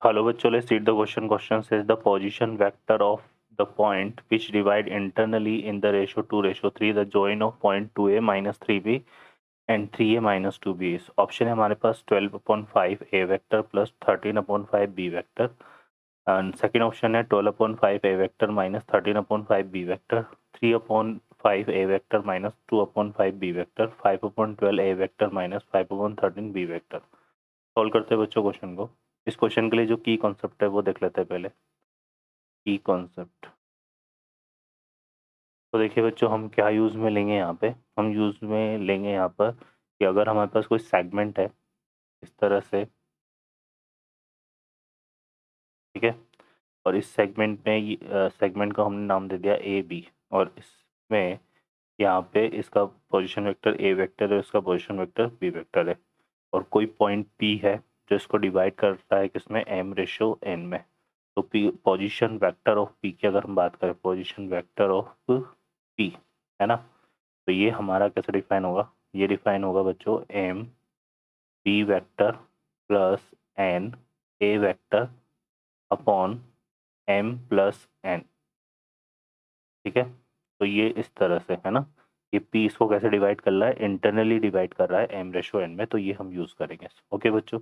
Hello bachcho, let's read the question. Question says the position vector of the point which divide internally in the ratio 2:3 the join of point 2a minus 3b and 3a minus 2b is option है हमारे पास 12/5 a vector plus 13/5 b vector and second option है 12/5 a vector minus 13/5 b vector 3/5 a vector minus 2/5 b vector 5/12 a vector minus 5/13 b vector. Solve करते हैं बच्चों question को। इस question के लिए जो की कॉन्सेप्ट है वो देख लेते हैं पहले। की कॉन्सेप्ट तो देखिए बच्चों, हम क्या यूज़ में लेंगे यहाँ पे, हम यूज़ में लेंगे यहाँ पर कि अगर हमारे पास कोई सेगमेंट है इस तरह से, ठीक है, और इस सेगमेंट में सेगमेंट को हमने नाम दे दिया ए बी, और इसमें यहाँ पे इसका पोजीशन वेक्टर ए वेक्टर है, इसका पोजीशन वेक्टर बी वेक्टर है, और कोई पॉइंट पी है जो इसको डिवाइड करता है किसमें, एम रेशो एन में। तो P position vector of P की अगर हम बात करें, पोजीशन वेक्टर ऑफ पी, है ना, तो ये हमारा कैसे डिफाइन होगा, ये डिफाइन होगा बच्चों M B vector plus N A vector upon M plus N, ठीक है। तो ये इस तरह से है ना, ये पी इसको कैसे डिवाइड कर रहा है, इंटरनली डिवाइड कर रहा है एम रेशो एन में, तो ये हम यूज़ करेंगे। ओके बच्चों,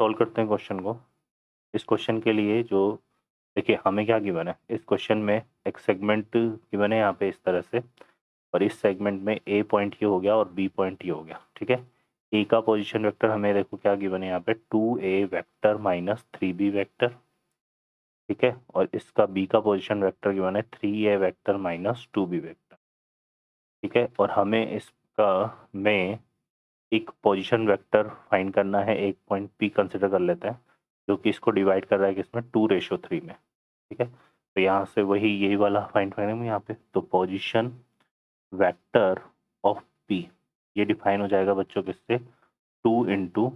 सॉल्व करते हैं क्वेश्चन को। इस क्वेश्चन के लिए जो देखिए हमें क्या गिवन है, इस क्वेश्चन में एक सेगमेंट गिवन है यहाँ पे इस तरह से, और इस सेगमेंट में ए पॉइंट ये हो गया और बी पॉइंट ये हो गया, ठीक है। ए का पोजीशन वेक्टर हमें देखो क्या गिवन है यहाँ पे, 2a vector minus 3b vector, ठीक है, और इसका बी का पोजीशन वेक्टर गिवन है 3a vector minus 2b vector, ठीक है। और हमें इसका में एक पोजीशन वेक्टर फाइंड करना है, एक पॉइंट पी कंसिडर कर लेते हैं जो कि इसको डिवाइड कर रहा है किसमें, 2:3 में, ठीक है। तो यहाँ से वही यही वाला फाइंड करेंगे यहाँ पे, तो पोजीशन वेक्टर ऑफ पी ये डिफाइन हो जाएगा बच्चों किससे, 2 इंटू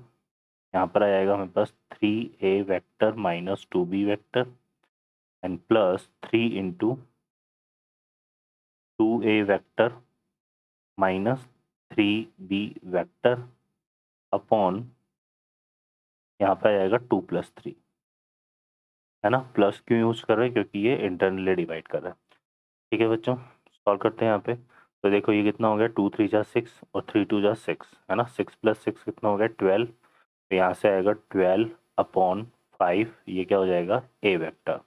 यहाँ पर आ जाएगा हमारे पास 3a vector minus 2b vector and plus 3 into 2a vector minus 3b vector upon यहाँ पे आ जाएगा 2 + 3, है ना। प्लस क्यों यूज कर रहे हैं, क्योंकि ये इंटरनली डिवाइड कर रहा है, ठीक है बच्चों। सॉल्व करते हैं यहाँ पे, तो देखो ये कितना हो गया, 2 3 जा 6 और 3 2 जा 6, है ना, 6 + 6 कितना हो गया 12, तो यहाँ से आएगा 12/5, ये क्या हो जाएगा ए वेक्टर,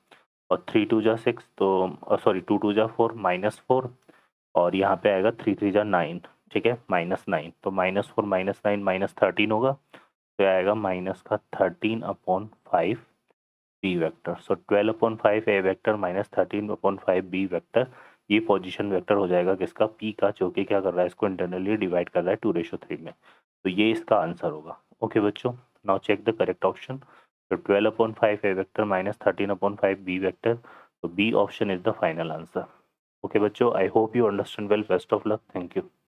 और 3 2 जा 6 तो सॉरी 2 2 जा 4 -4, और यहाँ पे आएगा 3 3 जा 9, ठीक है, -9, तो -4 -9 -13 होगा, तो आएगा माइनस का 13/5 b vector. So 12/5 a vector minus 13/5 b vector, ये पोजीशन वेक्टर हो जाएगा किसका, पी का, जो कि क्या कर रहा है, इसको इंटरनली डिवाइड कर रहा है 2:3 में, तो ये इसका आंसर होगा। ओके बच्चों, now check the correct option. तो 12/5 a vector minus 13/5 b vector, तो b option is the final answer. Okay बच्चों, I hope you understand well, best of luck, thank you.